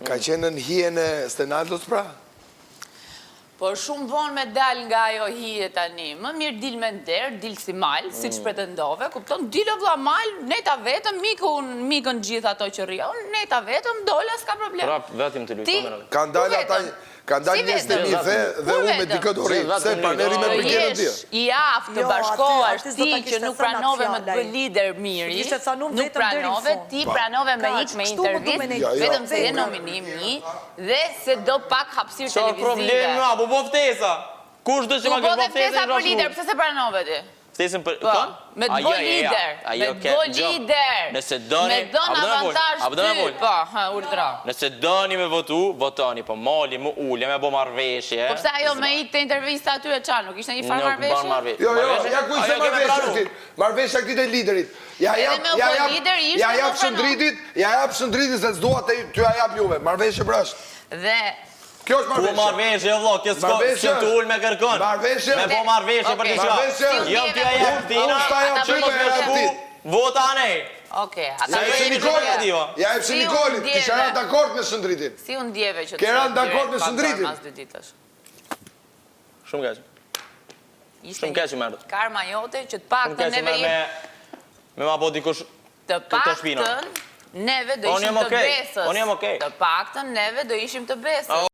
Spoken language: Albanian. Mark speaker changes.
Speaker 1: Ka qenë në hijen e Stenaldos pra?
Speaker 2: Por shumë vonë me dal nga ajo hije tani. Më mirë dil me nder, dil si mal, si që pretendove. Kupton, dilo vla mal, neta vetëm, mikën gjithë ato që rria. Neta vetëm, dola, s'ka problem.
Speaker 3: Prap, vetim të lujtë.
Speaker 1: Kanë dalë njës të mi dhe unë me dikët ori. Se paneri me përgjene tje.
Speaker 2: I aftë të bashkoash ti që nuk pranove më të bë lider miri, nuk pranove, ti pranove me ik me intervjist, vetëm se je nominim një, dhe se do pak hapësirë televizive.
Speaker 3: Po ftesa. Kush do që ma
Speaker 2: Po
Speaker 3: kërë
Speaker 2: dhe
Speaker 3: po ftesa
Speaker 2: ftesa për lider, pëse se pranove ti?
Speaker 3: Ftesin për...
Speaker 2: Me të bo lider, me të bo lider,
Speaker 3: Nëse doni...
Speaker 2: me don avantaj ty, po, urdra.
Speaker 3: Nëse doni me votu, votoni, po mali më ullje, me bo marveshje.
Speaker 2: Po pëse ajo me ik të intervista atyre qa, nuk ishte një farë marveshje?
Speaker 1: Jo, ja ku ishte marveshje ti, marveshje këti të liderit. Ja jap Shëndritit se s'dua të ja jap juve, marveshje brasht.
Speaker 2: Dhe...
Speaker 1: Kjo është marveshje.
Speaker 3: Ku marveshje, vlo, kjo të ullë me kërkon.
Speaker 1: Marveshje.
Speaker 3: Me po marveshje për t'i qa. Jo t'ja jep tina, që më të shku, vota anej.
Speaker 2: Oke,
Speaker 1: Ja e pse Nikolit, kisha ranë dakord me Shëndritin.
Speaker 2: Si unë djeve që të
Speaker 1: Ke ranë dakord me Shëndritin.
Speaker 3: Shumë keq. Shumë keq i merdë.
Speaker 2: Karma jote që të pak të neve
Speaker 3: Me ma po dikush këtë shpina.
Speaker 2: Neve do ishim të besës.
Speaker 3: Unë jam okej.
Speaker 2: Të paktën neve do ishim të besës.